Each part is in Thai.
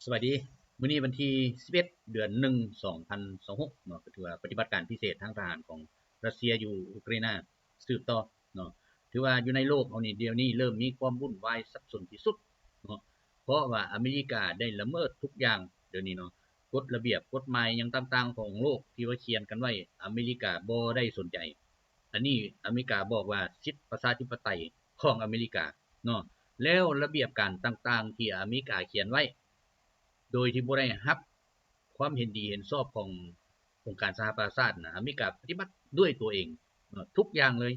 สวัสดีมื้อนี้วันที่11เดือน1 2026เนาะก็ถือว่าปฏิบัติการพิเศษทางทหารของรัสเซียอยู่อุกเรนาสืบต่อเนาะถือว่าอยู่ในโลกเฮานี่เดี๋ยวนี้เริ่มมีความวุ่นวายสับสนที่สุดเนาะเพราะว่าอเมริกาได้ละเมิดทุกอย่างเดี๋ยวนี้เนาะกฎระเบียบกฎหมายหยังต่างๆของโลกที่ว่าเขียนกันไว้อเมริกาบ่ได้สนใจอันนี้อเมริกาบอกว่าสิทธิประชาธิปไตยของอเมริกาเนาะแล้วระเบียบการต่างๆที่อเมริกาเขียนไว้โดยที่บ่ได้รับความเห็นดีเห็นชอบขององค์การสหประชาชาตินะอเมริกาปฏิบัติด้วยตัวเองทุกอย่างเลย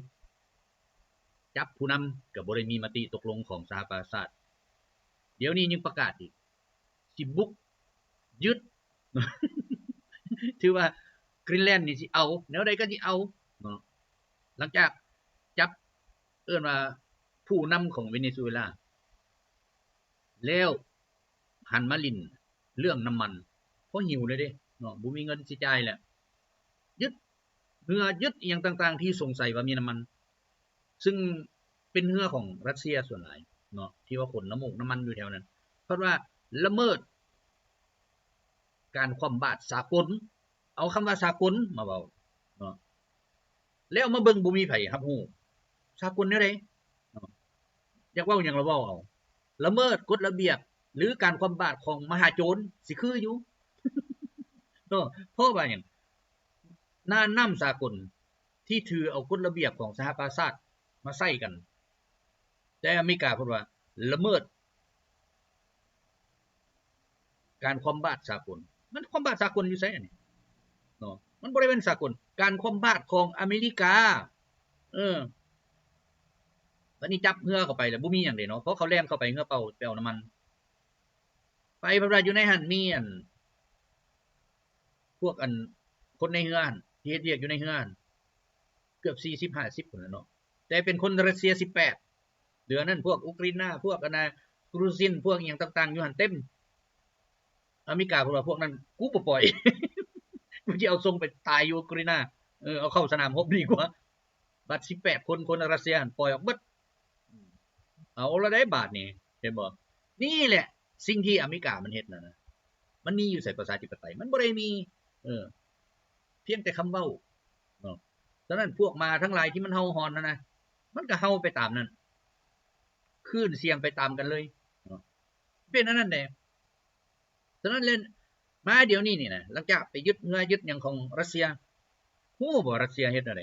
จับผู้นำก็บ่ได้มีมติตกลงของสหประชาชาติเดี๋ยวนี้ยังประกาศอีกสิบุกยึดถือว่ากรีนแลนด์นี่สิเอาแนวใดก็สิเอาเนาะหลังจากจับเอิ้นว่าผู้นำของเวเนซุเอลาแล้วหันมาลิ้นเรื่องน้ำมันเพราะหิวเลยเด้เนาะบ่มีเงินสิจ่ายแล้วยึดเรือยึดอหยังต่างๆที่สงสัยว่ามีน้ำมันซึ่งเป็นเรือของรัสเซียส่วนหลายเนาะที่ว่าขนน้ำมูกน้ำมันอยู่แถวนั้นเพราะว่าละเมิดการคว่ำบาตรสากลเอาคำว่าสากลมาเว้าเนาะแล้วมาเบิ่งบ่มีไผรับรู้สากลแนวใดเนาะอยากเว้าหยังละเว้าเอาละเมิดกฎระเบียบหรือการคว่ำบาตรของมหาโจรสิคืออยู่เนาะเพราะว่าหยังน่านน้ำสากลที่ถือเอากฎระเบียบของสหประชาชาติมาใส่กันแต่อเมริกาพูดว่าละเมิดการคว่ำบาตรสากลมันคว่ำบาตรสากลอยู่ไสอันนี้เนาะมันบ่ได้เป็นสากลการคว่ำบาตรของอเมริกาเออบัดนี้จับเรือเข้าไปแล้วบ่มีหยังเด้เนาะเพราะเขาแล่นเข้าไปเรือเป่าไปเอาน้ำมันไปเพราะว่าอยู่ในหั้นมีอันพวกอันคนในเรือหั่นที่เฮ็ดเวียกอยู่ในเรือหั่นเกือบ40-50พุ่นล่ะเนาะแต่เป็นคนรัสเซีย18เหลือนั้นพวกอุกรินาพวกอันน่ะกรูซินพวกอิหยังต่างๆอยู่หั่นเต็มอเมริกาพูดว่าพวกนั้นกูบ่ปล่อย กูสิเอาส่งไปตายอยู่อุกรินาเอาเข้าสนามรบดีกว่าบัด18คนคนรัสเซียหั่นปล่อยออกเบิดเอาแล้วได้บาดนี้เห็นบ่นี่แหละสิ่งที่อเมริกามันเฮ็ดน่ะนะมันมีอยู่ไสประชาธิปไตยมันบ่ได้มีเออเพียงแต่คำเว้าเนาะฉะนั้นพวกมาทั้งหลายที่มันเห่าหอนนั่นนะมันก็เห่าไปตามนั้นคลื่นเสียงไปตามกันเลยเนาะเป็นอันนั้นแหละฉะนั้นเล่นมาเดี๋ยวนี้นี่นะหลังจากไปยึดเงือยึดหยังของรัสเซียฮู้บ่รัสเซียเฮ็ดอะไร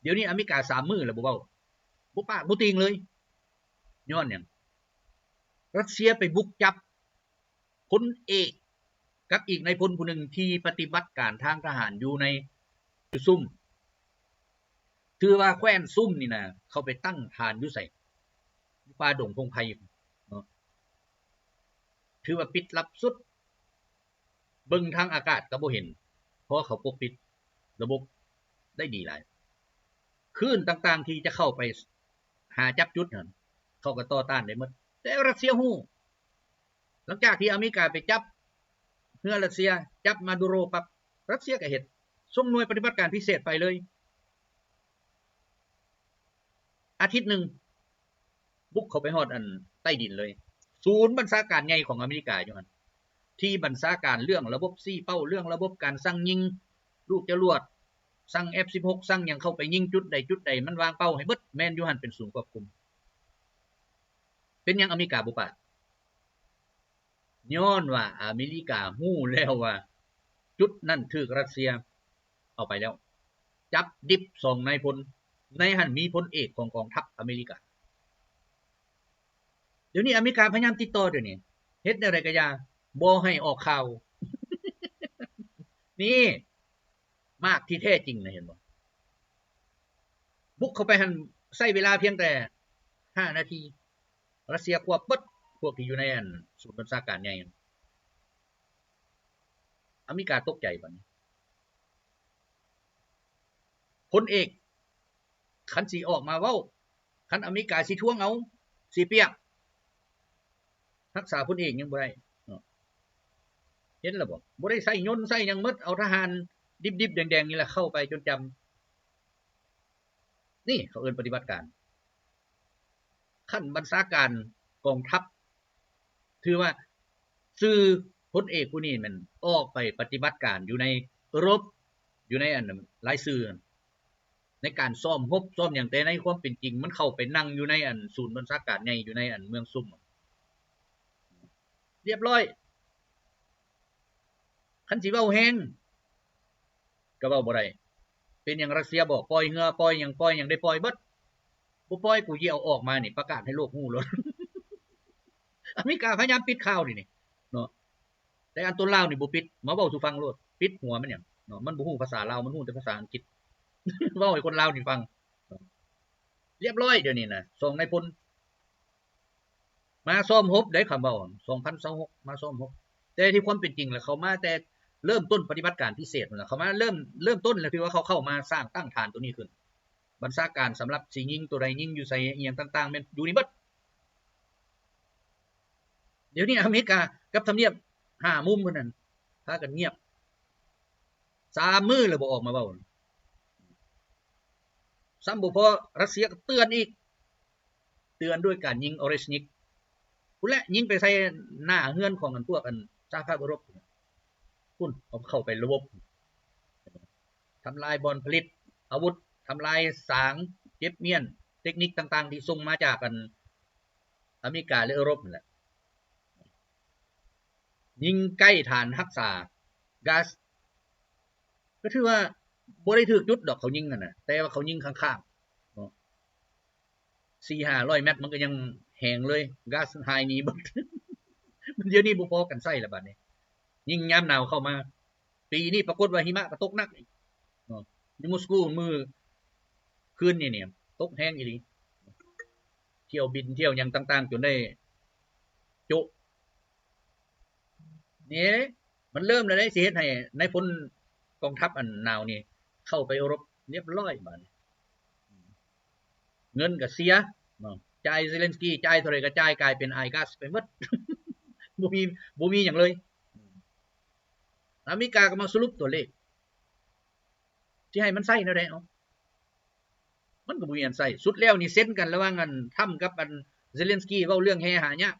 เดี๋ยวนี้อเมริกา3มื้อแล้วบ่เว้าบ่ปากบ่ติงเลยย้อนหยังรัสเซียไปบุกจับพลเอกกับอีกนายพลผู้หนึ่งที่ปฏิบัติการทางทหารอยู่ในซุ่มถือว่าแคว้นซุ่มนี่นะเขาไปตั้งฐานอยู่ไสป่าดงพงไพรเนาะถือว่าปิดลับสุดเบิ่งทางอากาศก็บ่เห็นเพราะเขาปกปิดระบบได้ดีหลายคลื่นต่างๆที่จะเข้าไปหาจับจุดนั่นเขาก็ต่อต้านได้หมดแต่รัสเซียฮู้หลังจากที่อเมริกาไปจับเรือรัสเซียจับมาดูโรปั๊บรัสเซียก็เฮ็ดส่งหน่วยปฏิบัติการพิเศษไปเลยอาทิตย์นึงบุกเข้าไปฮอดอันใต้ดินเลยศูนย์บัญชาการใหญ่ของอเมริกาอยู่หั่นที่บัญชาการเรื่องระบบซี่เป้าเรื่องระบบการสั่งยิงลูกจรวดสั่ง F16 สั่งหยังเข้าไปยิงจุดใดจุดใดมันวางเป้าให้เบิดแม่นอยู่หั่นเป็นศูนย์ควบคุมเป็นหยังอเมริกาบ่ปะย้อนว่าอเมริกาฮู้แล้วว่าจุดนั้นถูกรัสเซียเอาไปแล้วจับดิบ2นายพลในหั่นมีพลเอกของกองทัพอเมริกาเดี๋ยวนี้อเมริกาพยายามติดต่อเดี๋ยวนี้เฮ็ดแนวใดก็อย่าบ่ให้ออกข่าวนี่มากที่แท้จริงนะเห็นบ่บุกเข้าไปหั่นใช้เวลาเพียงแต่5นาทีรัสเซียควบเบิดพวกที่อยู่ในอันศูนย์บัญชาการใหญ่อเมริกาตกใจบัดนี้พลเอกคันสิออกมาเว้าคันอเมริกาสิทวงเอาสิเปียกรักษาพลเอกยังบ่ได้เห็นแล้วบ่ได้ใส่ยนต์ใส่หยังหมดเอาทหารดิบๆแดงๆนี่แหละเข้าไปจนจำนี่เขาเอิ้นปฏิบัติการขั้นบัญชาการกองทัพถือว่า ซื่อพลเอกผู้นี้มันออกไปปฏิบัติการอยู่ในรบอยู่ในอันหลายซื่อในการซ่อมรบซ่อมอย่างแต่ในความเป็นจริงมันเข้าไปนั่งอยู่ในอันศูนย์บัญชาการใหญ่อยู่ในอันเมืองซุ่มเรียบร้อยคันสิเว้าแฮงก็เว้าบ่ได้เป็นอย่างรัสเซียบอกปล่อยเหือปล่อยอย่างได้ปล่อยเบิดบ่ปล่อยกูสิเอาออกมานี่ประกาศให้โลกรู้เลย อเมริกาพยายามปิดข่าวนี่เนาะแต่อันตัวลาวนี่บ่ปิดมาเว้าสู่ฟังโลดปิดหัวมันหยังเนาะมันบ่ฮู้ภาษาลาวมันฮู้แต่ภาษาอังกฤษ เว้าให้คนลาวนี่ฟังเรียบร้อยเดี๋ยวนี้นะส่งนายพลมาซ่อมรบได้คำเว้า2026มาซ่อมรบแต่ที่ความเป็นจริงแล้วเขามาแต่เริ่มต้นปฏิบัติการพิเศษนั่นแหละเขามาเริ่มต้นแล้วที่ว่าเขาเข้ามาสร้างตั้งฐานตัวนี้ขึ้นบัญชาการสำหรับสิยิงตัวใดยิงอยู่ใส่อีหยังต่างๆแม่นอยู่นี่เบิดเดี๋ยวนี้อเมริกากับทำเนียบ5มุมเพิ่นนั่นพากันเงียบ3มื้อแล้วบ่ออกมาเว้าซ้ำบ่พอรัสเซียก็เตือนอีกเตือนด้วยการยิงออเรชนิกพุ่นแหละยิงไปใส่หน้าเฮือนของอันพวกอันสหภาพยุโรปพุ่นเอาเข้าไประบบทำลายบ่อนผลิตอาวุธทำลายสางเก็บเมียนเทคนิคต่างๆที่ส่งมาจากกันอเมริกาและยุโรปนั่นแหละยิงใกล้ฐานรักษาก๊าซก็ถือว่าบ่ได้ถูกจุดดอกเขายิงนั่นน่ะแต่ว่าเขายิงข้างๆเนาะ4-500 เมตรมันก็ยังแห้งเลยก๊าซหายหนีเบิด มันเดี๋ยวนี้บ่พอกันใช้แล้วบัดนี้ยิ่งยามหนาวเข้ามาปีนี้ปรากฏว่าหิมะก็ตกหนักเนาะอยู่มอสโกมื้อคืนนี่เนี่ยตกแห้งอีหลีเที่ยวบินเที่ยวหยังต่างๆจนได้โจะนี่มันเริ่มแล้วได้สิเฮ็ดให้นายพลกองทัพอันหนาวนี่เข้าไปรบเรียบร้อยบัดนี้เงินก็เสียเนาะจ่ายเซเลนสกี้จ่ายเท่าไหร่ก็จ่ายกลายเป็นไอก๊าซไปหมด บ่มีหยังเลยอเมริกาก็มาสรุปตัวเลขที่ให้มันใส่แนวใดเอามันก็บ่มีอันใส่สุดแล้วนี่เซ็นกันระหว่างอันทำกับอันเซเลนสกี้เว้าเรื่องแห่หาเนี่ย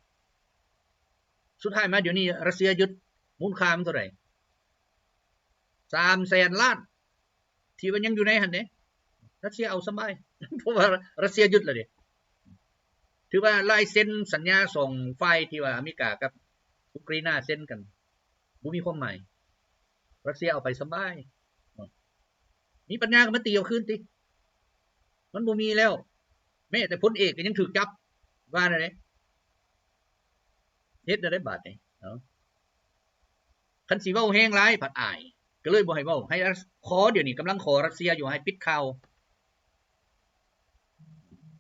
สุดท้ายมาเดี๋ยวนี้รัสเซียยึดมูลค่ามันเท่าไหร่300,000 ล้านที่มันยังอยู่ในหั่นเด้รัสเซียเอาสบาย เพราะว่ารัสเซียยึดแล้วเด้ถือว่าลายเซ็นสัญญาส่งไฟที่ว่าอเมริกากับอุกราอินเซ็นกันบ่มีความหมายรัสเซียเอาไปสบายมีปัญญาก็มาตีเอาคืนติมันบ่มีแล้วแม้แต่พลเอกก็ยังถูกจับว่าได้เด้เฮ็ดได้บาดนี้เนาะคันสิเว้าแฮงหลายผัดอายก็เลยบ่ให้เว้าให้ขอเดี๋ยวนี้กำลังขอรัสเซียอยู่ให้ปิดข่าว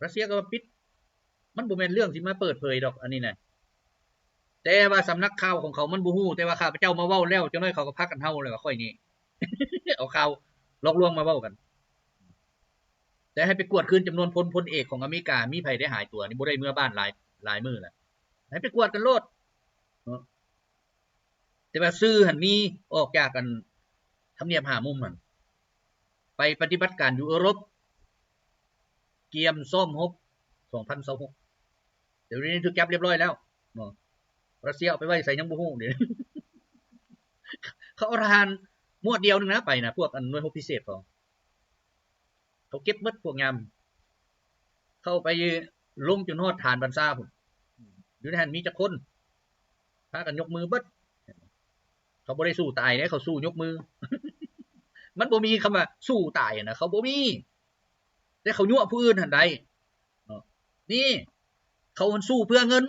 รัสเซียก็ปิดมันบ่แม่นเรื่องที่มาเปิดเผยดอกอันนี้น่ะแต่ว่าสำนักข่าวของเขามันบ่ฮู้แต่ว่าข้าพเจ้ามาเว้าแล้วจังได๋เขาก็พากันเฮาเลยว่าค่อยนี้ เอาข่าวหลอกลวงมาเว้ากันแต่ให้ไปกวดคืนจำนวนพลเอกของอเมริกามีไผได้หายตัวนี่บ่ได้เมื่อบ้านหลายมื้อแล้วให้ไปกวดกันโลดแต่ว่าซื้อหั่นมีออกจากกันทำเนียบ5มุมนั่นไปปฏิบัติการอยู่ยุโรปเกียมซ่อมรบ2026เดี๋ยวนี้ถูกจับเรียบร้อยแล้วเนาะรัสเซียเอาไปไว้ใส่ยังบ่ฮู้เดี๋ยว เขาเอาทหารหมวดเดียวนึงนะไปนะพวกอันหน่วยรบพิเศษเขาเก็บหมดพวกยามเข้าไปลงจนฮอดฐานบัญชาพุ่นอยู่ในหันมีจักคนพากันยกมือเบิดเขาบ่ได้สู้ตายเด้เขาสู้ยกมือ มันบ่มีคำว่าสู้ตายนะเขาบ่มีแต่เขายั่วผู้อื่นหั่นใดนี่เขามันสู้เพื่อเงิน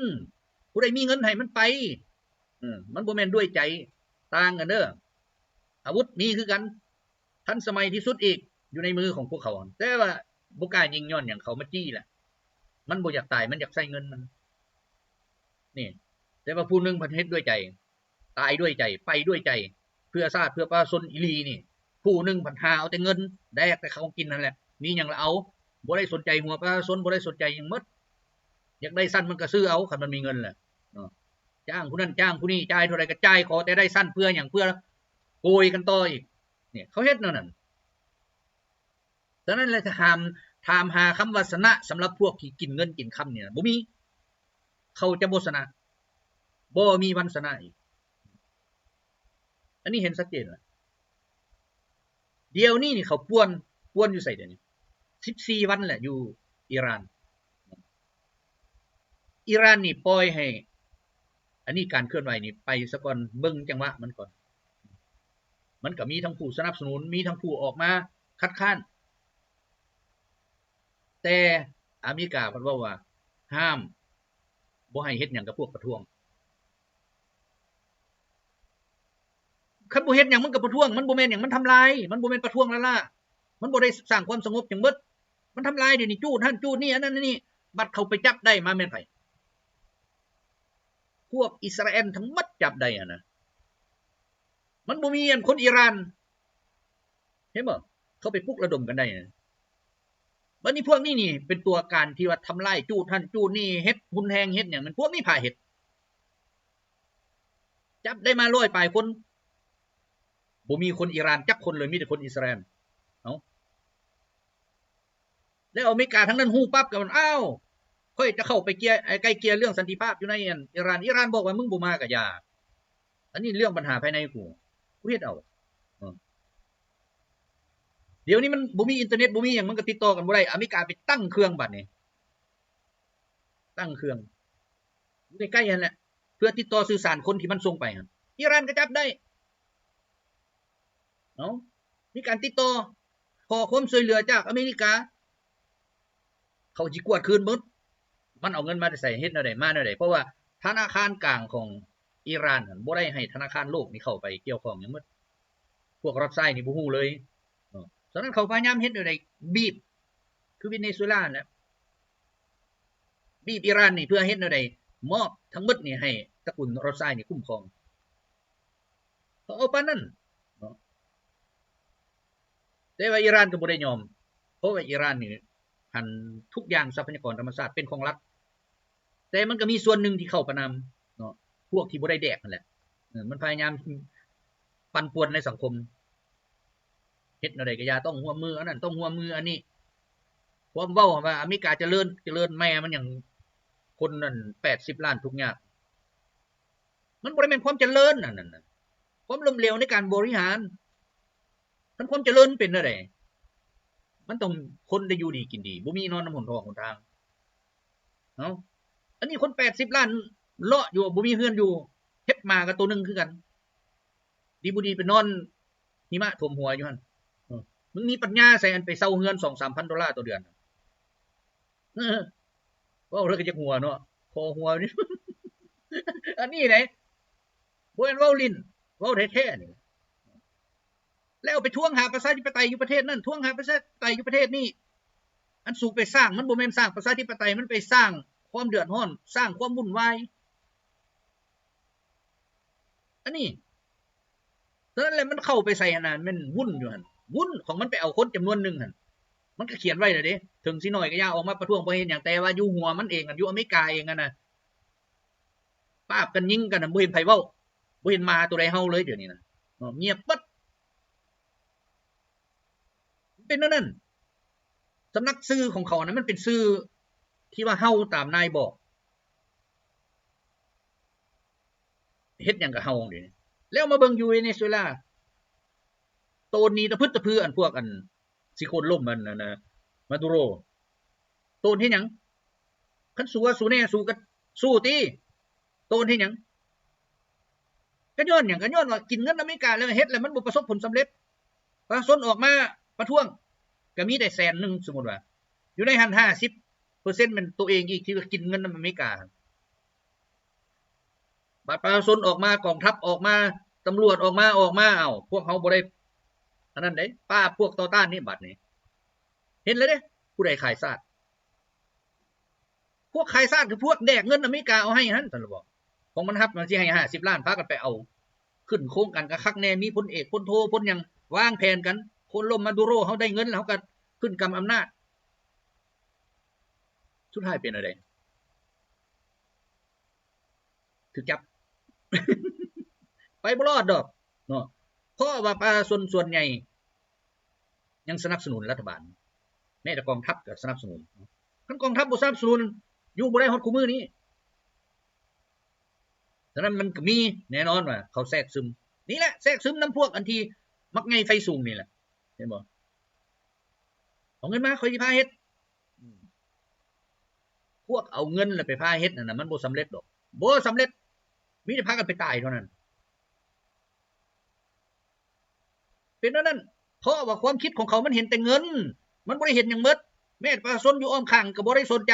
ผู้ใดมีเงินให้มันไปมันบ่แม่นด้วยใจต่างกันเด้ออาวุธมีคือกันทันสมัยที่สุดอีกอยู่ในมือของพวกเขาแต่ว่าบ่กล้ายิงย้อนหยังเขามาจี้แหละมันบ่อยากตายมันอยากใช้เงินมันนี่แต่ว่าผู้นึงเพิ่นเฮ็ดด้วยใจตายด้วยใจไปด้วยใจเพื่อชาติเพื่อประชาชนอีหลีนี่ผู้นึงเพิ่นหาเอาแต่เงินแดกแต่เขากินนั่นแหละมีหยังละเอาบ่ได้สนใจหัวประชาชนบ่ได้สนใจหยังหมดอยากได้สั้นมันก็ซื้อเอาคันมันมีเงินแหละจ้างผู้นั้นจ้างผู้นี้จ่ายเท่าใดก็จ่ายขอแต่ได้สั้นเพื่อหยังเพื่อโกยกันต่ออีกเนี่ยเขาเฮ็ดนั่นฉะนั้นเลยถามหาคำว่าชนะสำหรับพวกที่กินเงินกินคำเนี่ยบ่มีเขาจะบ่ชนะบ่มีวันชนะอีก อันนี้เห็นชัดเจนแล้วเดี๋ยวนี้นี่เขาป่วนอยู่ใส่เดี๋ยวนี้14วันแหละอยู่อิหร่านนี่ปล่อยให้อันนี้การเคลื่อนไหวนี่ไปซะก่อนเบิ่งจังหวะมันก่อนมันก็มีทั้งผู้สนับสนุนมีทั้งผู้ออกมาคัดค้านแต่อเมริกาเพิ่นว่าห้ามบ่ให้เฮ็ดหยังกับพวกประท้วงคันบ่เฮ็ดหยังมันก็ประท้วงมันบ่แม่นหยังมันทำลายมันบ่แม่นประท้วงแล้วล่ะมันบ่ได้สร้างความสงบจังเบิดมันทำลายเดี๋ยวนี้จู้นั่นจู้นี่อันนั้นนี่บัดเขาไปจับได้มาแม่นไผพวกอิสราเอลทั้งหมดจับได้อ่ะนะมันบ่มีอันคนอิหร่านเห็นบ่เขาไปปลุกระดมกันได้นะบัดนี้พวกนี้นี่เป็นตัวการที่ว่าทำลายจู้ท่านจู้นี่เฮ็ดหุนแฮงเฮ็ดหยังมันพวกนี้พาเฮ็ดจับได้มา100ปลายคนบ่มีคนอิหร่านจักคนเลยมีแต่คนอิสราเอลเอ้าแล้วอเมริกาทั้งนั้นฮู้ปั๊บก็มันอ้าวค่อยจะเข้าไปไกลเกลี่ยเรื่องสันติภาพอยู่ในอิหร่านบอกว่ามึงบ่มาก็อย่าอันนี้เรื่องปัญหาภายในกูเฮ็ดเอาเดี๋ยวนี้มันบ่มีอินเทอร์เน็ตบ่มีหยังมันก็ติดต่อกันบ่ได้อเมริกาไปตั้งเครื่องบัดนี้ตั้งเครื่องอยู่ใกล้ๆนั่นแหละเพื่อติดต่อสื่อสารคนที่มันส่งไปอิหร่านก็จับได้เนาะมีการติดต่อขอความช่วยเหลือจากอเมริกาเขาสิกวดคืนหมดมันเอาเงินมาใส่เฮ็ดแนวใดมาแนวใดเพราะว่าธนาคารกลางของอิหร่านบ่ได้ให้ธนาคารโลกนี่เข้าไปเกี่ยวข้องหยังหมดพวกรัสไซนี่บ่ฮู้เลยฉะนั้นเขาพยายามเฮ็ดแนวใดบีบคือเวเนซุเอลาแหละบีบอิหร่านนี่เพื่อเฮ็ดแนวใดมอบทั้งหมดนี่ให้ตระกูลรัสไซนี่คุ้มครองเขาเอาปานนั้นแต่ว่าอิหร่านก็บ่ได้ยอมเพราะว่าอิหร่านนี่หันทุกอย่างทรัพยากรธรรมชาติเป็นของรัฐแต่มันก็มีส่วนหนึ่งที่เข้าประนามเนาะพวกที่บ่ได้แดกนั่นแหละมันพยายามปั่นป่วนในสังคมเฮ็ดแนวใดก็อย่าต้องร่วมมืออันนั้นต้องร่วมมืออันนี้ความเว้าว่าอเมริกาเจริญแม่มันหยังคนนั้น80ล้านทุกอย่างมันบ่ได้แม่นความเจริญนั่นน่ะความล้มเหลวในการบริหารคันความเจริญเป็นจังได๋มันต้องคนได้อยู่ดีกินดีบ่มีนอนน้ำหนทางหนทางเนาะอันนี้คน80ล้านเลาะอยู่บ่มีเฮือนอยู่เฮ็ดมาก็ตัวนึงคือกันดีบ่ดีไปนอนหิมะท่วมหัวอยู่หั่นมึงมีปัญญาใส่อันไปเซาเฮือน $2-3,000 ต่อเดือนเว้าแล้วก็จักหัวเนาะคอหัวนี่ อันนี้ไหนบ่แม่นเว้าลิ้นเว้าแท้ๆนี่แล้วไปทวงหาประชาธิปไตยอยู่ประเทศนั้นทวงหาประชาธิปไตยอยู่ประเทศนี้อันสูงไปสร้างมันบ่แม่นสร้างประชาธิปไตยมันไปสร้างความเดือดร้อนสร้างความวุ่นวายอันนี้ฉะนั้นแหละมันเข้าไปใส่อันนั้นมันวุ่นอยู่หั่นวุ่นของมันไปเอาคนจำนวนนึงหั่นมันก็เขียนไว้แล้วเด้ถึงสิน้อยก็อย่าออกมาประท้วงบ่เห็นหยังแต่ว่าอยู่หัวมันเองอยู่อเมริกาเองน่ะปราบกันยิงกันบ่เห็นไผเว้าบ่เห็นมาตัวใดเฮาเลยเดี๋ยวนี้น่ะเงียบปึ๊ดเป็นนั่นสำนักซื่อของเขานะมันเป็นซื่อที่ว่าเฮาตามนายบอกเฮ็ดหยังกับเฮาเดี๋ยวนี้แล้วมาเบิ่งอยู่เวเนซุเอลาโตนนี้ตะพึดตะพืออันพวกอันสิโคนล่มมันน่ะมาดูโรโตนเฮ็ดหยังคันสู้ว่าสู้แน่สู้ก็สู้ติโตนเฮ็ดหยังก็ย้อนหยังก็ย้อนว่ากินเงินอเมริกาแล้วเฮ็ดแล้วมันบ่ประสบผลสำเร็จประชาชนออกมาประท้วงก็มีได้100,000สมมุติว่าอยู่ในหัน 50% มันตัวเองอีกที่กินเงินอเมริกาบัดประชาชนออกมากองทัพออกมาตำรวจออกมาเอ้าพวกเฮาบ่ได้อันนั้นเด้ป้าพวกต่อต้านนี่บัดนี้เห็นแล้วเด้ผู้ใดขายชาติพวกขายชาติคือพวกแดกเงินอเมริกาเอาให้หั่นซั่นล่ะบ่ของมันรับมันสิให้50ล้านพากันไปเอาขึ้นโครงกันก็คักแน่มีพลเอกพลโทพลหยังวางแผนกันคนล้มมาดูโรเฮาได้เงินแล้วเฮาก็ขึ้นกำอำนาจสุดท้ายเป็นอะไรถูกจับ ไปบ่รอดดอกเนาะเพราะว่าประชาชนส่วนใหญ่ยังสนับสนุนรัฐบาลแม้แต่กองทัพก็สนับสนุนคันกองทัพบ่สนับสนุนอยู่บ่ได้ฮอดคุมื้อนี้ฉะนั้นมันก็มีแน่นอนว่าเขาแทรกซึม นี่แหละแทรกซึมน้ำพวกอันที่มักไงไฟสูงนี่แหละเห็นบ่เอาเงินมาค่อยสิพาเฮ็ดพวกเอาเงินแล้วไปพาเฮ็ดนั่นน่ะมันบ่สำเร็จดอกบ่สำเร็จมีแต่พากันไปตายเท่านั้นเป็นนั้น เพราะว่าความคิดของเขามันเห็นแต่เงินมันบ่ได้เห็นหยังหมดแม้ประชาชนอยู่อ้อมข้างก็บ่ได้สนใจ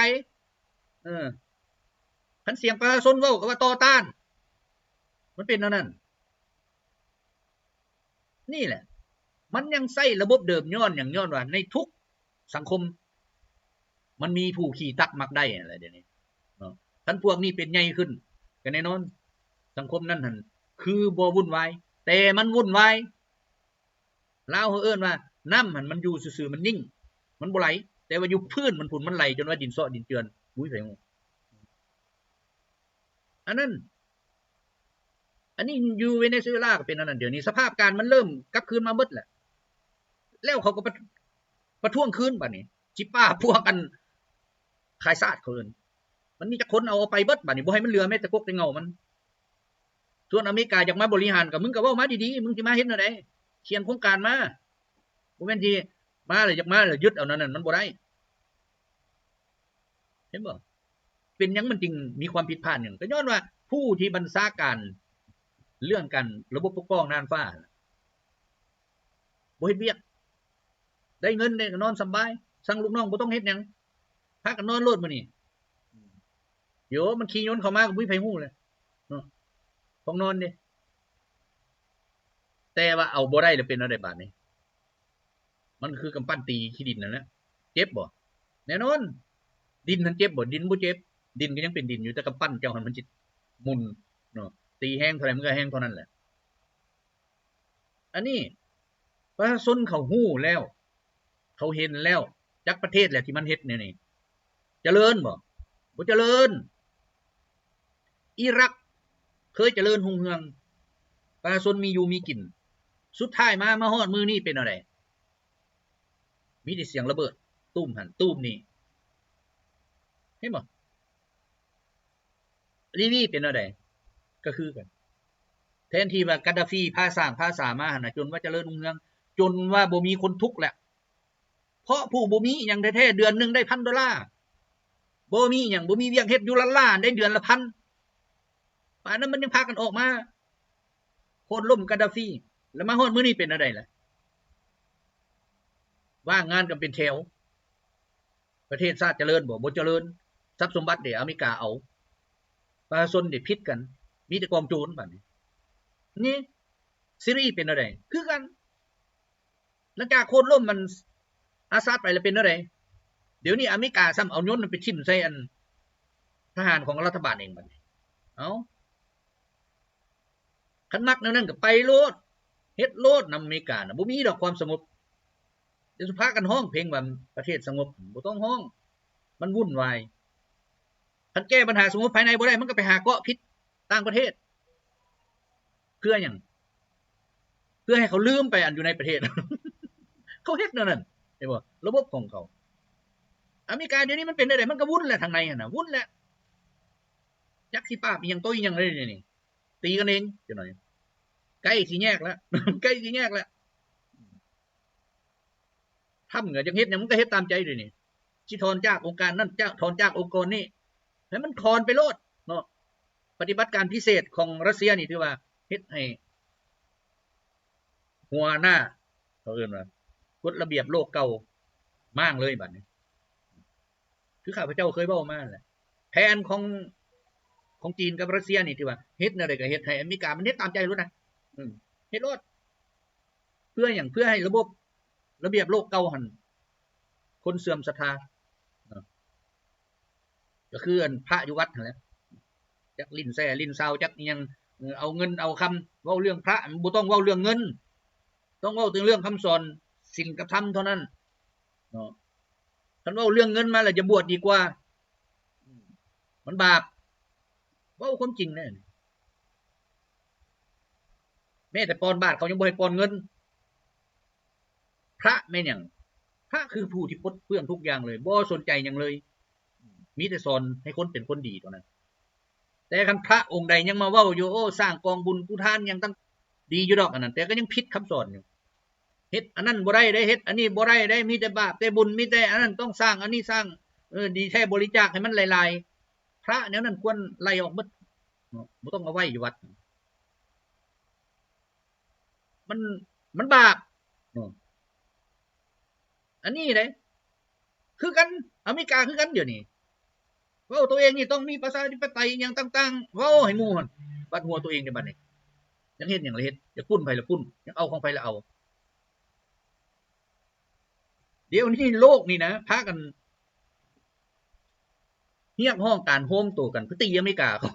คันเสียงประชาชนเว้าก็ว่าต่อต้านมันเป็นนั้นนี่แหละมันยังใช้ระบบเดิมย้อนว่าในทุกสังคมมันมีผู้ขี่ตักมักได้อะไรเดี๋ยวนี้ท่านพวกนี้เป็นใหญ่ขึ้นก็แน่นอนสังคมนั้นหั่นคือบ่วุ่นวายแต่มันวุ่นวายลาวเฮาเอิ้นว่าน้ำหั่นมันอยู่ซื่อๆมันนิ่งมันบ่ไหลแต่ว่าอยู่พื้นมันพุ่นมันไหลจนว่าดินเซาะดินเจือนบุ้ยไผฮู้อันนี้อยู่เวเนซุเอลาก็เป็นอันนั้นเดี๋ยวนี้สภาพการมันเริ่มกลับคืนมาเบิดแหละแล้วเขาก็ประท้วงคืนบัดนี้จิป้าพวกกันขายซาดเขาเอิ้นมันมีจักคนเอาไปเบิดบัดนี้บ่ให้มันเหลือแม้แต่กกแต่เงามันส่วนอเมริกาอยากมาบริหารก็มึงก็เว้ามาดีๆมึงสิมาเฮ็ดแนวใดเขียนโครงการมาบ่แม่นที่มาแล้วอยากมาแล้วยึดเอานั่นมันบ่ได้เห็นบ่เป็นหยังมันจึงมีความผิดพลาดหยังก็ย้อนว่าผู้ที่บัญชาการเรื่องกันระบบปกครองน่านฟ้าบ่เฮ็ดเวียกได้เงินได้ก็นอนสบายสั่งลูกน้องบ่ต้องเฮ็ดหยังพากันนอนโลดมื้อนี้เดี๋ยวมันขี่ยนต์เข้ามาก็บ่มีไผฮู้เลยต้องนอนดิแต่ว่าเอาบ่ได้แล้วเป็นอะไรบาดนี้มันคือกำปั้นตีขี้ดินนั่นแหละเจ็บบ่แน่นอนดินมันเจ็บบ่ดินบ่เจ็บดินก็ยังเป็นดินอยู่แต่กำปั้นเจ้าหันมันสิหมุนเนาะตีแห้งเท่าไหร่มันก็แห้งเท่านั้นแหละอันนี้ประชาชนเขาฮู้แล้วเขาเห็นแล้วจักประเทศแหละที่มันเฮ็ดเนี่ยนี่เจริญบ่เจริญอิรักเคยเจริญรุ่งเรืองประชาชนมีอยู่มีกินสุดท้ายมาฮอดมื้อนี้เป็นอะไรมีแต่เสียงระเบิดตุ้มหันตุ้มนี่เห็นบ่ลีบีเป็นอะไรก็คือกันแทนที่ว่ากาดาฟีพาสร้างภาษามาหั่นน่ะจนว่าเจริญรุ่งเรืองจนว่าบ่มีคนทุกข์แหละเพราะผู้บ่มีหยังแท้ๆเดือนนึงได้$1,000บ่มีหยังบ่มีเวียกเฮ็ดอยู่ล้านๆได้เดือนละ1,000ป่านนั้นมันยังพากันออกมาโค่นล้มกาดาฟีแล้วมาฮอดมื้อนี้เป็นอะไรล่ะว่างงานกันเป็นแถวประเทศชาติเจริญบ่เจริญทรัพย์สมบัติเดี๋ยวอเมริกาเอาประชาชนได้พิษกันมีแต่กองโจรบัดนี้นี่ซีรีส์เป็นอะไรคือกันหลังจากโค่นล้มมันอาซาดไปแล้วเป็นอะไรเดี๋ยวนี้อเมริกาซ้ำเอายนต์มันไปทิ่มใส่อันทหารของรัฐบาลเองบัดนี้เอาคันมักแนวนั้นก็ไปโลดเฮ็ดโลดนำอเมริกาน่ะบ่มีดอกความสงบเดี๋ยวสิพากันฮ้องเพลงว่าประเทศสงบบ่ต้องฮ้องมันวุ่นวายคันแก้ปัญหาสงบภายในบ่ได้มันก็ไปหาเกาะพิษต่างประเทศเพื่อหยังเพื่อให้เขาลืมไปอันอยู่ในประเทศ เขาเฮ็ดแนวนั้นเห็นบ่ระบบของเขาอเมริกาเดี๋ยวนี้มันเป็นได้มันก็วุ่นแหละทางในน่ะวุ่นแหละจักสิปราบอีหยังโตอีหยังเลยนี่ตีกันเองจังหน่อยใกล้สิแยกแล้ว ใกล้สิแยกแล้วทำก็จังเฮ็ดหยังมันก็เฮ็ดตามใจด้วยนี่สิถอนจากองค์การนั้นถอนจากองค์กรนี้ให้มันถอนไปโลดเนาะปฏิบัติการพิเศษของรัสเซียนี่ถือว่าเฮ็ดให้หัวหน้าเขาเอิ้นว่ากฎระเบียบโลกเก่ามั่งเลยบัดนี้คือข้าพเจ้าเคยเว้ามาแหละแผนของจีนกับรัสเซียนี่ที่ว่าเฮ็ดแนวใดก็เฮ็ดให้อเมริกามันเฮ็ดตามใจรู้นะเฮ็ดโลดเพื่อหยังเพื่อให้ระบบระเบียบโลกเก่าหั่นคนเสื่อมศรัทธาก็คืออันพระอยู่วัดนั่นแหละจักลิ้นแซ่ลิ้นซาวจักอีหยังเอาเงินเอาคำเว้าเรื่องพระบ่ต้องเว้าเรื่องเงินต้องเว้าถึงเรื่องคำสอนศีลกับธรรมเท่านั้นเนาะคันเว้าเรื่องเงินมาแล้วจะบวชดีกว่ามันบาปเว้าความจริงแน่แม้แต่ปอนบาทเขายังบ่ให้ปอนเงินพระแม่นหยังพระคือผู้ที่ปลดเปลื้องทุกอย่างเลยบ่สนใจหยังเลยมีแต่สอนให้คนเป็นคนดีเท่านั้นแต่คันพระองค์ใดยังมาเว้าอยู่โอ้สร้างกองบุญกุทานหยังตั้ง ดีอยู่ดอกอันนั้นแต่ก็ยังผิดคำสอนอยู่เฮ็ดอันนั้นบ่ได้ได้เฮ็ดอันนี้บ่ได้ได้มีแต่บาปแต่บุญมีแต่อันนั้นต้องสร้างอันนี้สร้างดีแท้บริจาคให้มันหลายๆพระแนวนั้นควรไล่ออกหมดบ่ต้องเอาไว้อยู่วัดมันบาปอันนี้เด้คือกันอเมริกาคือกันเดี๋ยวนี้เว้าตัวเองนี่ต้องมีประชาธิปไตยอย่างต่างๆเว้าให้หมู่หั่นบัดหัวตัวเองในบัดนี้ยังเฮ็ดหยังละเฮ็ดอยากปุ้นไผละปุ้นยังเอาของไผละเอาเดี๋ยวนี้โลกนี่นะพากันเรียกร้องการโฮมตัวกันเพื่อตีอเมริกาเขา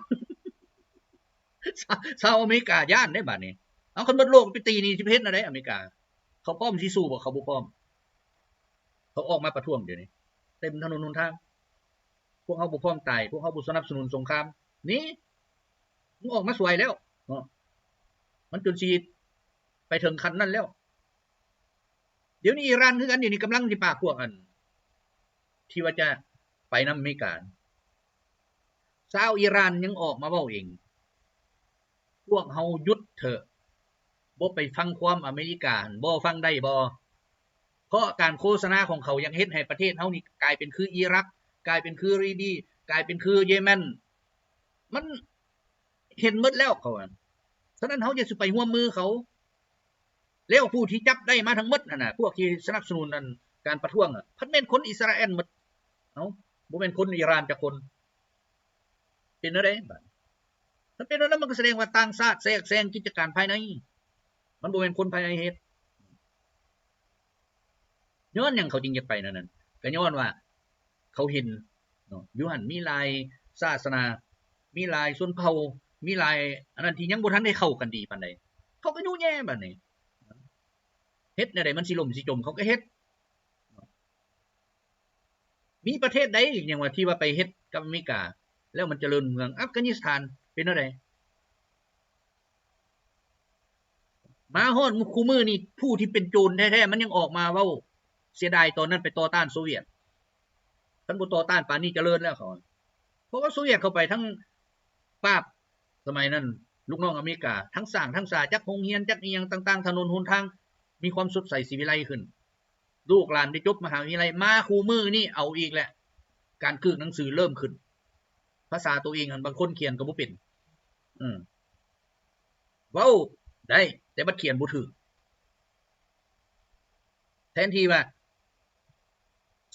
ชาวอเมริกาย่านได้บัดนี้เอาคนหมดโลกไปตีนี่สิไปเฮ็ดอันใดอเมริกาเขาพร้อมสิสู้บ่เขาบ่พร้อมเขาออกมาประท้วงเดี๋ยวนี้เต็มถนนหนทางพวกเขาบ่พร้อมตายพวกเขาบ่สนับสนุนสงครามนี่มึงออกมาสวยแล้วเนาะมันจนสิไปถึงขั้นนั้นแล้วเดี๋ยวนี้อิหร่านคือกันอยู่นี่กำลังสิปากพวกอันที่ว่าจะไปนำอเมริกาชาวอิหร่านยังออกมาเว้าเองพวกเฮาหยุดเถอะบ่ไปฟังความอเมริกาบ่ฟังได้บ่เพราะการโฆษณาของเขายังเฮ็ดให้ประเทศเฮานี่กลายเป็นคืออิรักกลายเป็นคือลีบีกลายเป็นคือเยเมนมันเห็นหมดแล้วเขาฉะนั้นเฮาจะสิไปร่วมมือเขาแล้วผู้ที่จับได้มาทั้งหมดนั่นน่ะพวกที่สนับสนุนนั่นการประท้วงเพิ่นแม่นคนอิสราเอลหมดเอ้าบ่แม่นคนอิหร่านจักคนเป็นจังได๋บัดถ้าเป็นแล้วมันก็แสดงว่าต่างชาติแทรกแซงกิจการภายในมันบ่แม่นคนภายในเฮ็ดย้อนหยังเขาจึงจะไปนั่นก็ย้อนว่าเขาเห็นเนาะอยู่หั่นมีหลายศาสนามีหลายชนเผ่ามีหลายอันนั้นที่ยังบ่ทันได้เข้ากันดีปานใดเขาก็อยู่แย่บัดนี้เฮ็ดแนวใดมันสิล่มสิจมเขาก็เฮ็ดมีประเทศใดอีกอย่างว่าที่ว่าไปเฮ็ดกับอเมริกาแล้วมันเจริญเมืองอัฟกานิสถานเป็นจังได๋มาฮอดคู่มือนี่ผู้ที่เป็นโจรแท้ๆมันยังออกมาเว้าเสียดายตอนนั้นไปต่อต้านโซเวียตคันบ่ต่อต้านป่านนี้เจริญแล้วเขาเพราะว่าโซเวียตเข้าไปทั้งปราบสมัยนั้นลูกน้องอเมริกาทั้งสร้างทั้งสาจักโรงเรียนจักอีหยังต่างๆถนนหนทางมีความสดใสสิวิไลขึ้นลูกหลานได้จบมหาวิทยาลัยมาคู่มือนี่เอาอีกแหละการกึกหนังสือเริ่มขึ้นภาษาตัวเองบางคนเขียนก็บ่เป็นเว้าได้แต่บัดเขียนบ่ถูกแทนที่ว่า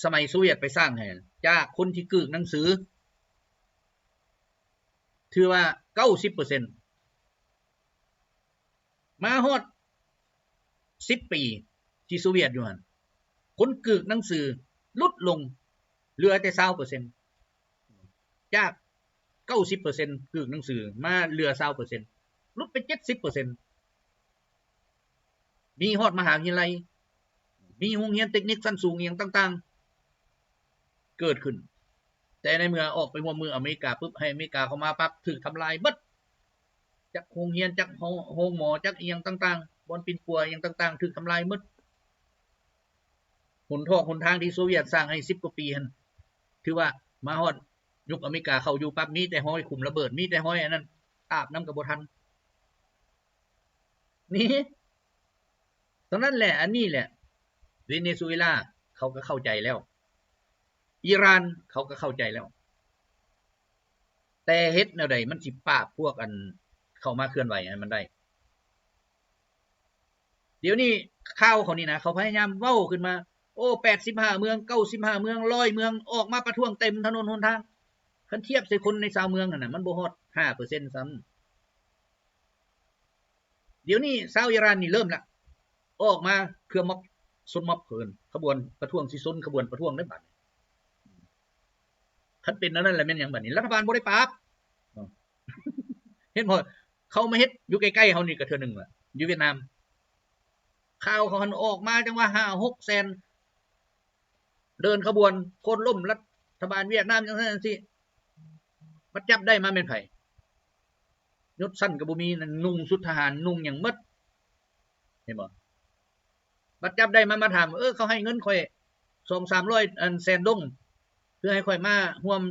สมัยโซเวียตไปสร้างให้จากคนที่กึกหนังสือถือว่า 90% มาฮอด10ปีที่โซเวียตอยู่หั่นคนกึกหนังสือลดลงเหลือแต่ 20% จาก 90% กึกหนังสือมาเหลือ 20% ลดไป 70% มีฮอดมหาวิทยาลัยมีโรงเรียนเทคนิคชั้นสูงอีหยังต่างๆเกิดขึ้นแต่ในเมื่อออกไปร่วมมืออเมริกาปึ๊บให้อเมริกาเข้ามาปั๊บถูกทำลายหมดจักโรงเรียนจักโรงหมอจักอีหยังต่างๆบ่อนปิ่นปัวอีหยังต่างๆถูกทำลายหมดหนทางที่โซเวียตสร้างให้10กว่าปีหั่นถือว่ามาฮอดยุคอเมริกาเข้าอยู่ปั๊บมีแต่ห้อยคุมระเบิดมีแต่ห้อยอันนั้นอาบน้ำก็บ่ทันนี่ตอนนั้นแหละอันนี้แหละเวเนซุเอลาเขาก็เข้าใจแล้วอิหร่านเขาก็เข้าใจแล้วแต่เฮ็ดแนวใดมันสิปราบพวกอันเข้ามาเคลื่อนไหวให้มันได้เดี๋ยวนี้ข่าวเขานี่นะเขาพยายามเว้าขึ้นมาโอ้85เมือง95เมือง100เมืองออกมาประท้วงเต็มถนนหนทางคันเทียบใส่คนในชาวเมืองนั่นน่ะมันบ่ฮอด 5% ซ้ำเดี๋ยวนี้ชาวอิหร่านนี่เริ่มละออกมาเครือม็อบซนม็อบเพิ่นขบวนประท้วงสิซนขบวนประท้วงได้บัดคันเป็นอันนั้นแหละแม่นหยังบัดนี้รัฐบาลบ่ได้ปราบเห็นบ่เขามาเฮ็ดอยู่ใกล้ๆเฮานี่ก็เทื่อนึงล่ะอยู่เวียดนามข่าวเขาหันออกมาจังว่า 5-6 แสนเดินขบวนคนล้มรัฐบาลเวียดนามจังซั่นจังซี่มาจับได้มาแม่นไผยศสั้นก็บ่มีนุ่งชุดทหารนุ่งหยังหมดเห็นบ่บัดจับได้มาถามเขาให้เงินข่อย 2-300 อันแสนดงเพื่อให้ข่อยมาร่วม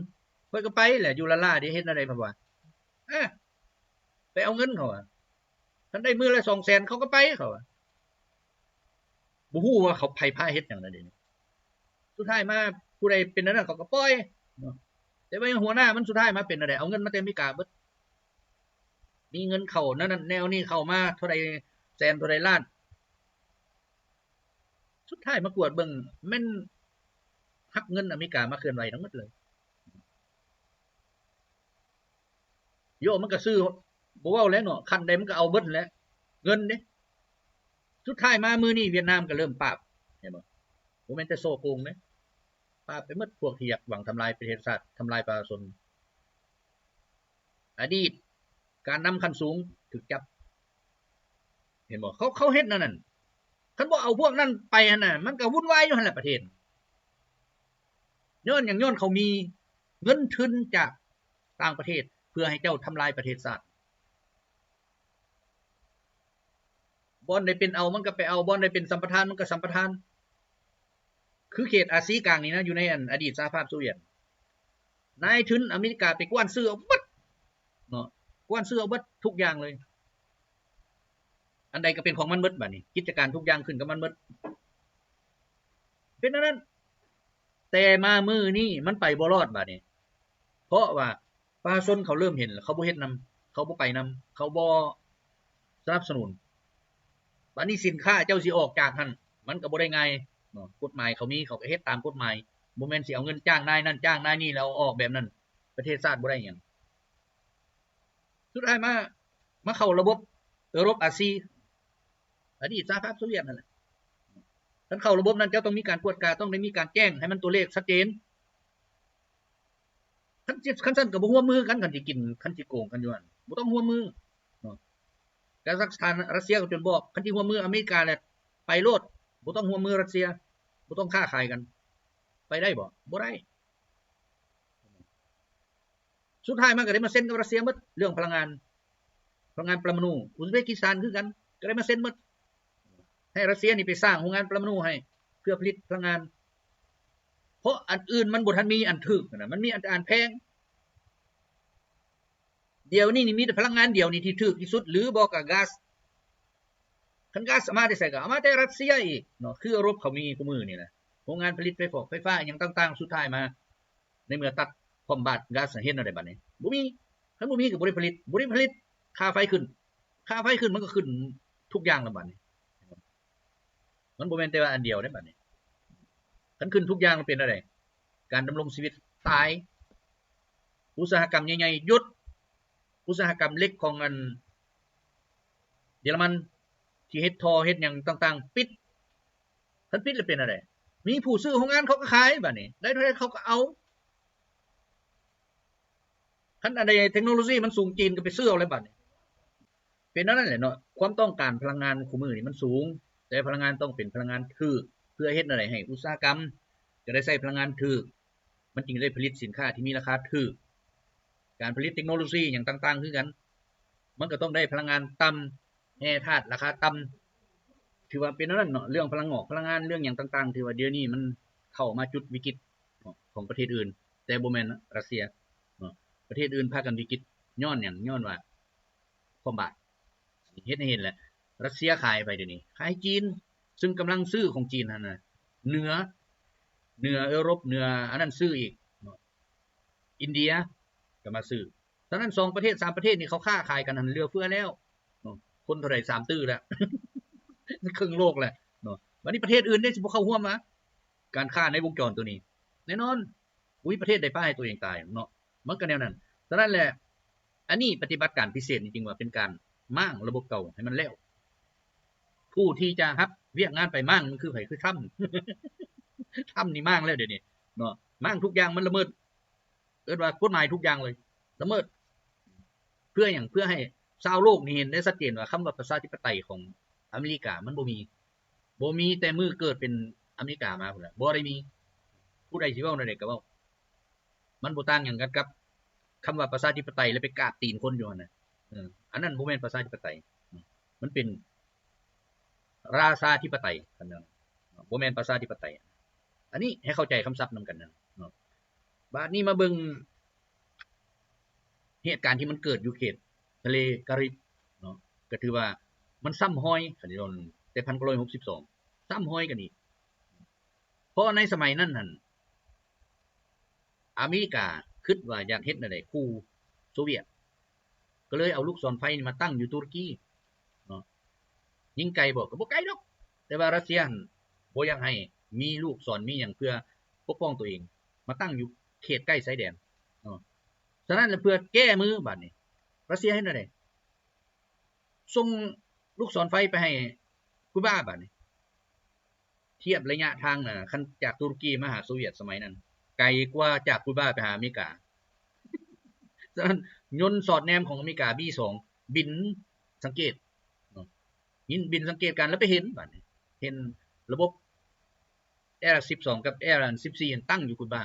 ข่อยก็ไปแหละอยู่ละล่าดิเฮ็ดอะไรบ่ว่าไปเอาเงินเขา ท่านได้มือละ200,000เขาก็ไปเขาบ่ฮู้ว่าเขาไผพาเฮ็ดหยังนั่นเด้สุดท้ายมาผู้ใดเป็นนั่นเขาก็ปล่อยแต่ว่าหัวหน้ามันสุดท้ายมาเป็นอะไรเอาเงินมาแต่อเมริกาเบิดมีเงินเข้านั่นแนวนี้เข้ามาเท่าใดแสนเท่าใดล้านสุดท้ายมากวดเบิ่งแม่นหักเงินอเมริกามาเคลื่อนไหวทั้งหมดเลยโยมันก็ซื้อบ่เว้าแล้วเนาะคันใดมันก็เอาเบิดแล้วเงินเด้สุดท้ายมามื้อนี้เวียดนามก็เริ่มปราบเห็นบ่บ่แม่นแต่โซโกงเด้ปราบไปหมดพวกที่อยากหวังทำลายประเทศชาติทำลายประชาชนอดีตการนำขั้นสูงถูกจับเห็นบ่เขาเฮ็ดนั่นคันบ่เอาพวกนั้นไปหั่นน่ะมันก็วุ่นวายอยู่หั่นแหละประเทศย้อนหยังย้อนเขามีเงินทุนจากต่างประเทศเพื่อให้เจ้าทำลายประเทศชาติบ่อนได้เป็นเอามันก็ไปเอาบ่อนได้เป็นสัมปทานมันก็สัมปทานคือเขตอาซีกลางนี่นะอยู่ในอดีตสหภาพโซเวียตนายทุนอเมริกาไปกว้านซื้อเอาหมดเนาะกว้านซื้อเอาหมดทุกอย่างเลยอันใดก็เป็นของมันหมดบัดนี้กิจการทุกอย่างขึ้นกับมันหมดเป็นนั้นแต่มามื้อนี้มันไปบ่รอดบัดนี้เพราะว่าประชาชนเขาเริ่มเห็นเขาบ่เฮ็ดนำเขาบ่ไปนำเขาบ่สนับสนุนบัดนี้สินค้าเจ้าสิออกจากหั่นมันก็บ่ได้ง่ายเนาะกฎหมายเขามีเขาก็เฮ็ดตามกฎหมายบ่แม่นสิเอาเงินจ้างนายนั่นจ้างนายนี่แล้วออกแบบนั้นประเทศชาติบ่ได้หยังสุดท้ายมาเข้าระบบยุโรปอาซีอดีตสหภาพโซเวียตนั่นแหละคันเข้าระบบนั้นเจ้าต้องมีการตรวจการต้องได้มีการแจ้งให้มันตัวเลขชัดเจนคันซั่นก็บ่ร่วมมือกันคันสิกินคันสิโกงกันอยู่หั่นบ่ต้องร่วมมือเนาะกาซัคสถานรัสเซียก็จนบอกคันสิร่วมมืออเมริกาแหละไปโลดบ่ต้องร่วมมือรัสเซียบ่ต้องค้าขายกันไปได้บ่ได้สุดท้ายมันก็ได้มาเซ็นกับรัสเซียหมดเรื่องพลังงานปรมาณูอุซเบกิสถานคือกันก็ได้มาเซ็นหมดให้รัสเซียนี่ไปสร้างโรงงานปรมาณูให้เพื่อผลิตพลังงานเพราะอันอื่นมันบ่ทันมีอันถูกนะมันมีอันแพงเดี๋ยวนี้นี่มีแต่พลังงานเดียวนี่ที่ถูกที่สุดหรือบ่ก็ก๊าซคันก๊าซมาได้ใส่ก็เอามาแต่รัสเซียอีกเนาะคือยุโรปเขามีคู่มือนี่นะโรงงานผลิตไฟฟ้าหยังต่างๆสุดท้ายมาในเมื่อตัดความบาดก๊าซเฮ็ดได้บัดนี้บ่มีคันบ่มีก็บ่ได้ผลิตค่าไฟขึ้นมันก็ขึ้นทุกอย่างแล้วบัดนี้มันบ่แม่นแต่ว่าอันเดียวได้บัดนี้คันขึ้นทุกอย่างมันเป็นอะไรการดำรงชีวิตตายอุตสาหกรรมใหญ่ๆหยุดอุตสาหกรรมเล็กของอันเยอรมันที่เฮ็ดท่อเฮ็ดหยังต่างๆปิดคันปิดแล้วเป็นอะไรมีผู้ซื้อโรงงานเขาก็ขายบัดนี้ได้เท่าใดเขาก็เอาคันอันใดเทคโนโลยีมันสูงจีนก็ไปซื้อเอาเลยบัดนี้เป็นนั่นแหละเนาะความต้องการพลังงานคู่มื้อนี่มันสูงแต่พลังงานต้องเป็นพลังงานถูกเพื่อเฮ็ดอะไรให้อุตสาหกรรมจะได้ใช้พลังงานถูกมันจึงได้ผลิตสินค้าที่มีราคาถูกการผลิตเทคโนโลยีอย่างต่างๆคือกันมันก็ต้องได้พลังงานต่ำแร่ธาตุราคาต่ำถือว่าเป็นนั่นเนาะเรื่องพลังงอกพลังงานเรื่องอย่างต่างๆที่ว่าเดี๋ยวนี้มันเข้ามาจุดวิกฤตของประเทศอื่นแต่บ่แม่นรัสเซียเนาะประเทศอื่นพากันวิกฤตย้อนหยังย้อนว่าความบาดเฮ็ดให้เห็นแหละรัสเซียขายไปเดี๋ยวนี้ขายจีนซึ่งกำลังซื้อของจีนนั่นน่ะเหนือยุโรปเหนืออันนั้นซื้ออีกอินเดียก็มาซื้อฉะนั้น2ประเทศ3ประเทศนี่เขาค้าขายกันเหลือเฟือแล้วคนเท่าใด3ตื้อแล้วครึ่งโลกแล้วเนาะบัดนี้ประเทศอื่นได้สิบ่เข้าร่วมมาการค้าในวงจรตัวนี้แน่นอนประเทศใดพาให้ตัวเองตายเนาะมันก็แนวนั้นฉะนั้นแหละอันนี้ปฏิบัติการพิเศษจริงๆว่าเป็นการม้างระบบเก่าให้มันแล้วผู้ที่จะรับเวียกงานไปม้างมันคือไผคือทำนี่ม้างแล้วเดี๋ยวนี้เนาะม้างทุกอย่างมันละเมิดว่ากฎหมายทุกอย่างเลยละเมิดเพื่ออย่างเพื่อให้ชาวโลกนี่เห็นได้ชัดเจนว่าคำว่าประชาธิปไตยของอเมริกามันบ่มีแต่มือเกิดเป็นอเมริกามาพุ่นแหละบ่ได้มีผู้ใดสิเว้าได้ก็เว้ามันบ่ต่างหยังกันกับคำว่าประชาธิปไตยแล้วไปกราบตีนคนอยู่นั่นน่ะอันนั้นบ่แม่นประชาธิปไตยมันเป็นราชาธิปไตยกันนั่นบ่แม่นประชาธิปไตยอันนี้ให้เข้าใจคำศัพท์นำกันนะบาดนี้มาเบิ่งเหตุการณ์ที่มันเกิดอยู่เขตทะเลการิบเนาะ ก็ถือว่ามันซ้ำห้อยคันนี้แต่1962ซ้ำห้อยกันอีกเพราะในสมัยนั้นหั่นอเมริกาคิดว่าอยากเฮ็ดแนวใดคู่โซเวียตก็เลยเอาลูกศรไฟนี่มาตั้งอยู่ตุรกีเนาะยิงไกลบ่ก็บ่ไกลดอกแต่ว่ารัสเซียบ่อยากให้มีลูกศรมีหยังเพื่อปกป้องตัวเองมาตั้งอยู่เขตใกล้ชายแดนเนาะฉะนั้นเพื่อแก้มือบัดนี้รัสเซียเฮ็ดแนวใดส่งลูกศรไฟไปให้คูบาบัดนี้เทียบระยะทางน่ะคันจากตุรกีมาหาโซเวียตสมัยนั้นไกลกว่าจากคูบาไปหาอเมริกาฉะนั้นยนต์สอดแนมของอเมริกา B2 บินสังเกตบินสังเกตการแล้วไปเห็นบัดนี้เห็นระบบ Air-12 กับ Air-14 ตั้งอยู่คูบา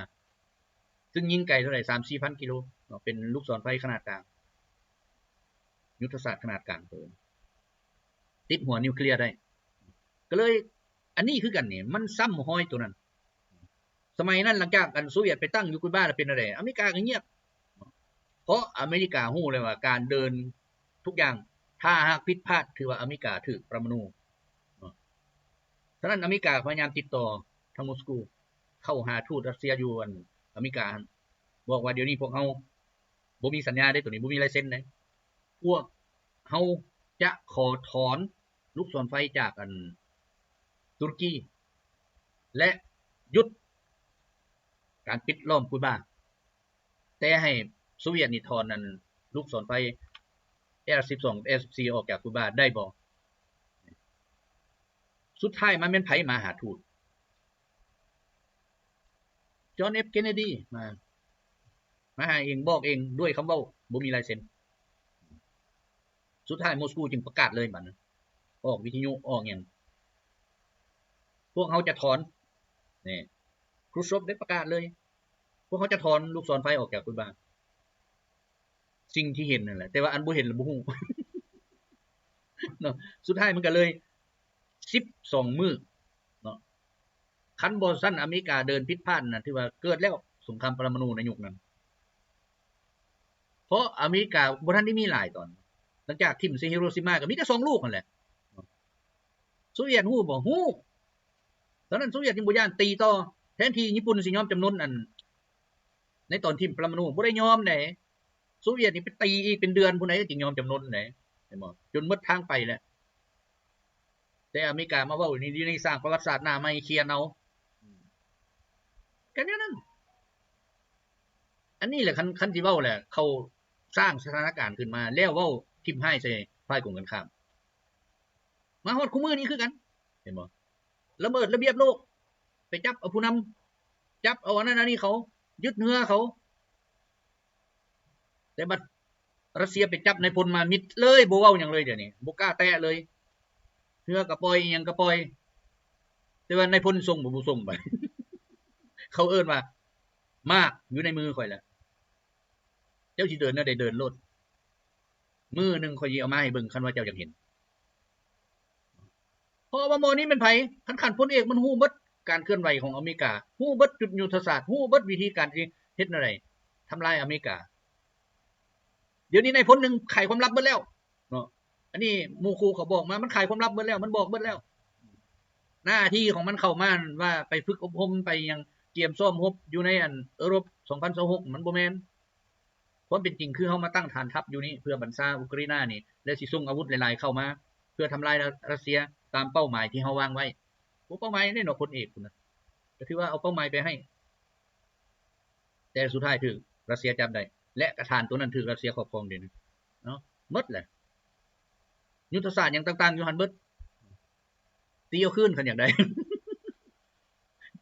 ซึ่งยิงไกลเท่าไหร่ 3-4,000 กิโลเป็นลูกศรไฟขนาดกลางยุทธศาสตร์ขนาดกลางติดหัวนิวเคลียร์ได้ก็เลยอันนี้คือกันนี่มันซ้ำห้อยตัวนั้นสมัยนั้นหลังจากกันโซเวียตไปตั้งอยู่คูบาแล้วเป็นอะไรอเมริกาก็เงียบเพราะอเมริกาฮู้เลยว่าการเดินทุกอย่างถ้าหากผิดพลาดถือว่าอเมริกาถูกปรมาณูฉะนั้นอเมริกาพยายามติดต่อทางมอสโกเข้าหาทูตรัสเซียอยู่อเมริกาบอกว่าเดี๋ยวนี้พวกเฮาบ่มีสัญญาได้ตัวนี้บ่มีลายเซ็นได้พวกเฮาจะขอถอนลูกศรไฟจากตุรกีและหยุดการปิดล้อมคูบาแต่ให้โซเวียตนี่ถอนลูกศรไฟ Air-12 Air-14 ออกจากคูบาได้บ่สุดท้ายมันเป็นไผมาหาทูตจอห์น เอฟ เคนเนดีมาหาเองบอกเองด้วยคำเว้าบ่มีลายเซ็นสุดท้ายมอสโกจึงประกาศเลยบัดนั้นออกวิทยุออกหยังพวกเขาจะถอนนี่ครูชอฟได้ประกาศเลยพวกเขาจะถอนลูกศรไฟออกจากคูบาสิ่งที่เห็นนั่นแหละแต่ว่าอันบ่เห็นแล้วบ่ฮู้เนาะสุดท้ายมันก็เลย12มื้อเนาะคันบ่ซั่นอเมริกาเดินผิดพลาดน่ะที่ว่าเกิดแล้วสงครามปรมาณูในยุคนั้นเพราะอเมริกาบ่ทันได้มีหลายตอนหลังจากทิ่มใส่ฮิโรชิมาก็มีแต่2ลูกนั่นแหละโซเวียตฮู้บ่ฮู้ตอนนั้นโซเวียตยังบ่ย่านตีต่อแทนที่ญี่ปุ่นสิยอมจำนนในตอนทิ่มปรมาณูบ่ได้ยอมไดโซเวียตนี่ไปตีอีกเป็นเดือนผู้ใดจึงยอมจำนนไดเห็นบ่จนหมดทางไปแล้วแต่อเมริกามาเว้านี่ในสร้างประวัติศาสตร์หน้าใหม่เคลียร์เอาก็แนวนั้นอันนี้แหละคันสิเว้าแหละเขาสร้างสถานการณ์ขึ้นมาแล้วเว้าทิ่มให้ใส่ฝ่ายตรงกันข้ามมาฮอดคุมื้อนี้คือกันเห็นบ่ละเมิดระเบียบโลกไปจับเอาผู้นำจับเอาอันนั้นอันนี้เขายึดเนื้อเขาแต่บัดรัสเซียไปจับนายพลมามิดเลยบ่เว้าหยังเลยเดี๋ยวนี้บ่กล้าแตะเลยเนื้อก็ปล่อยหยังก็ปล่อยแต่ว่านายพลส่งบ่ส่งไป เขาเอิ้นว่ามากอยู่ในมือข่อยแล้วเจ้าสิเดินน่ะได้เดินโลดมือนึงข่อยสิเอามาให้เบิ่งคันว่าเจ้าอยากเห็นเพราะว่าหมอนี้เป็นไผคันพลเอกมันฮู้เบิดการเคลื่อนไหวของอเมริกาฮู้เบิดจุดยุทธศาสตร์ฮู้เบิดวิธีการที่เฮ็ดอะไรทำลายอเมริกาเดี๋ยวนี้นายพลนึงไขความลับเบิดแล้วเนาะอันนี้หมู่ครูเขาบอกมามันไขความลับเบิดแล้วมันบอกเบิดแล้วหน้าที่ของมันเข้ามาว่าไปฝึกอบรมไปยังเตรียมซ้อมรบอยู่ในยุโรป2026มันบ่แม่นความเป็นจริงคือเฮามาตั้งฐานทัพอยู่นี่เพื่อบัญชาอุกราอินานี่และสิส่งอาวุธหลายๆเข้ามาเพื่อทำลายรัสเซียตามเป้าหมายที่เฮาวางไว้เป้าหมายนี่เนาะพลเอกพุ่นน่ะก็ถือว่าเอาเป้าหมายไปให้แต่สุดท้ายถูกรัสเซียจับได้และกระฐานตัวนั้นถูกรัสเซียครอบครองเด้เนาะหมดแหละยุทธศาสตร์หยังต่างๆอยู่หั่นเบิดตีเอาคืนคันอย่างใด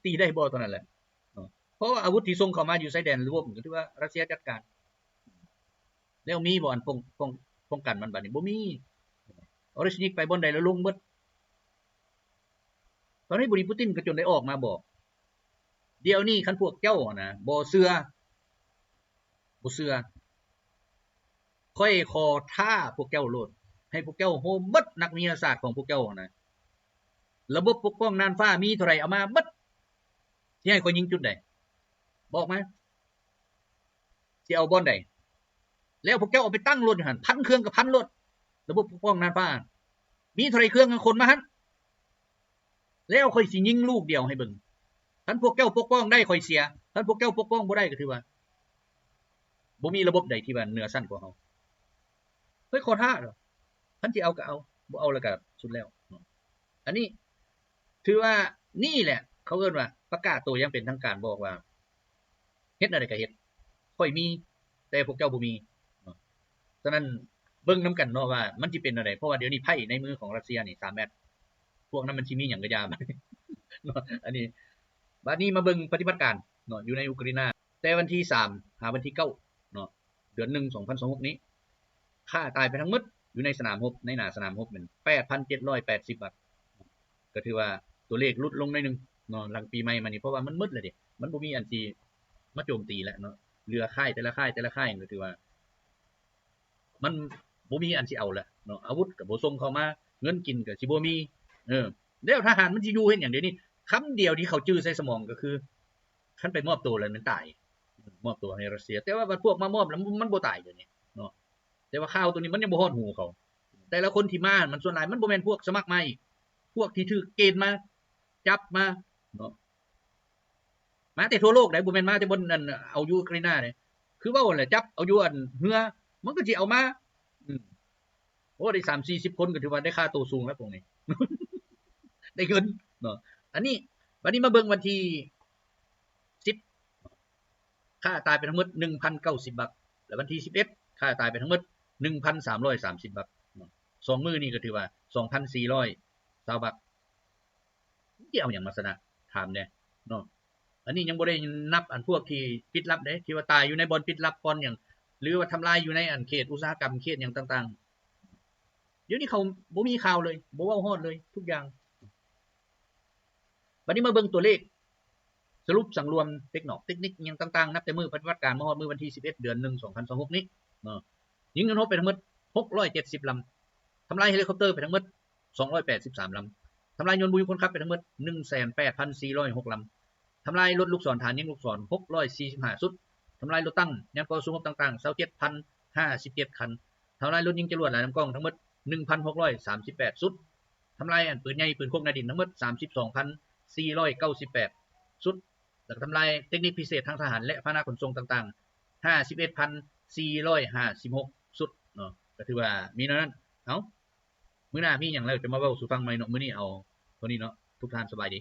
ตีได้บ่ตอนนั้นแหละเพราะว่าอาวุธที่ส่งเข้ามาอยู่ชายแดนรวมก็ถือว่ารัสเซียจัดการแล้วมีบ่อันป้องกันมันบัดนี้บ่มีออริชนิกไปบ่อนใดแล้วลงเบิดตอนนี้บุริปูตินก็จนได้ออกมาบอกเดี๋ยวนี้คันพวกเจ้านะบ่เชื่อค่อยขอท้าพวกเจ้าโลดให้พวกเจ้าโฮมเบิดนักวิทยาศาสตร์ของพวกเจ้านะระบบปกป้องน่านฟ้ามีเท่าไหร่เอามาเบิดสิให้ข่อยยิงจุดใดบอกมาสิเอาบ่อนใดแล้วพวกเจ้าเอาไปตั้งรถหั่นพันเครื่องกับพันรถ ระบบปกป้องน่านฟ้ามีเท่าไรเครื่องคนมาหั่นแล้วค่อยสิยิงลูกเดียวให้เบิ่งคันพวกเจ้าปกป้องได้ค่อยเสียคันพวกเจ้าปกป้องบ่ได้ก็ถือว่าบ่มีระบบใดที่ว่าเหนือชั้นกว่าเฮาเฮ้ยขอท่าเหรอคันสิเอาก็เอาบ่เอาแล้วก็สุดแล้วอันนี้ถือว่านี่แหละเขาเอิ้นว่าประกาศตัวอย่างเป็นทางการบอกว่าเฮ็ดอะไรก็เฮ็ดค่อยมีแต่พวกเจ้าบ่มีฉะนั้นเบิ่งนํกันเนาะว่ามันสิเป็นจังไดเพราะว่าเดี๋ยวนี้ไพ่ในมือของรัสเซียนี่3แมตช์พวกนั้นมันสิมีหยังก็ยาบัดเนาะอันนี้บัดนี้มาเบิ่งปฏิบัติการเนาะอยู่ในยูเครนแต่วันที่3หาวันที่9เนาะเดือน1 2026นี้ฆ่าตายไปทั้งหมดอยู่ในสนามรบในหน้าสนามรบมัน 8,780 บาทก็ถือว่าตัวเลขลดลงหน่อยนึงเนาะหลังปีใหม่มานี่เพราะว่ามันมืดแล้วเด้มันบ่มีอันสิมาโจมตีแล้วเนาะเรือค่ายแต่ละค่ายก็ถือว่ามันบ่มีอันสิเอาแล้วเนาะอาวุธก็บ่ส่งเข้ามาเงินกินก็สิบ่มีแล้วทหารมันสิอยู่เฮ็ดหยังเดี๋ยวนี้คำเดียวที่เขาจื้อใส่สมองก็คือคันไปมอบตัวแล้วมันตายมอบตัวให้รัสเซียแต่ว่าพวกมามอบแล้วมันบ่ตายเดี๋ยวนี้เนาะแต่ว่าข่าวตัวนี้มันยังบ่ฮอดหูเขาแต่ละคนที่มามันส่วนหลายมันบ่แม่นพวกสมัครใหม่พวกที่ถูกเกณฑ์มาจับมาเนาะมาแต่ทั่วโลกได้บ่แม่นมาแต่บนนั่นเอาอยู่ยูเครนนี่คือเว้าแหละจับเอาอยู่อันเฮือมันก็สิเอามาโอ้ได้3-40คนก็ถือว่าได้ค่าตัวสูงแล้วพวกนี้ ได้เงินเนาะอันนี้วันนี้มาเบิ่งวันที่10ค่าตายไปทั้งหมด 1,090 บาทแล้ววันที่11ค่าตายไปทั้งหมด 1,330 บาทเนาะ2มื้อนี้ก็ถือว่า 2,420 บาทสิเอาหยังมาชนะถามแน่เนาะอันนี้ยังบ่ได้นับอันพวกที่ปิดลับเด้ที่ว่าตายอยู่ในบ่อนปิดลับบ่อนหยังหรือว่าทำลายอยู่ในอันเขตอุตสาหกรรมเขตหยังต่างๆเดี๋ยวนี้เขาบ่มีข่าวเลยบ่เว้าฮอดเลยทุกอย่างบัดนี้มาเบิ่งตัวเลขสรุปสังรวมเทคนิคหยังต่างๆนับแต่มื้อปฏิบัติการมาฮอดมื้อวันที่11เดือน1 2026นี้เนาะยิงกันฮบไปทั้งหมด670ลำทำลายเฮลิคอปเตอร์ไปทั้งหมด283ลำทำลายยนต์บุยคนขับไปทั้งหมด 18,406 ลำทำลายรถลูกศรฐานยิงลูกศร645ชุดทำลายรถตั้งยานก่อสู้รบต่างๆ27,057 คันทำลายรถยิงจรวดหลายลำกล้องทั้งหมด 1,638 ชุดทำลายอันปืนใหญ่ปืนพกนาดินทั้งหมด 32,498 ชุดแล้วทำลายเทคนิคพิเศษทางทหารและพาหนะขนส่งต่างๆ 51,456 ชุดเนาะก็ถือว่ามีนั้นเอ้ามื้อหน้ามีหยังแล้วจะมาเว้าสู่ฟังใหม่เนาะมื้อนี้เอาเท่านี้เนาะทุกท่านสบายดี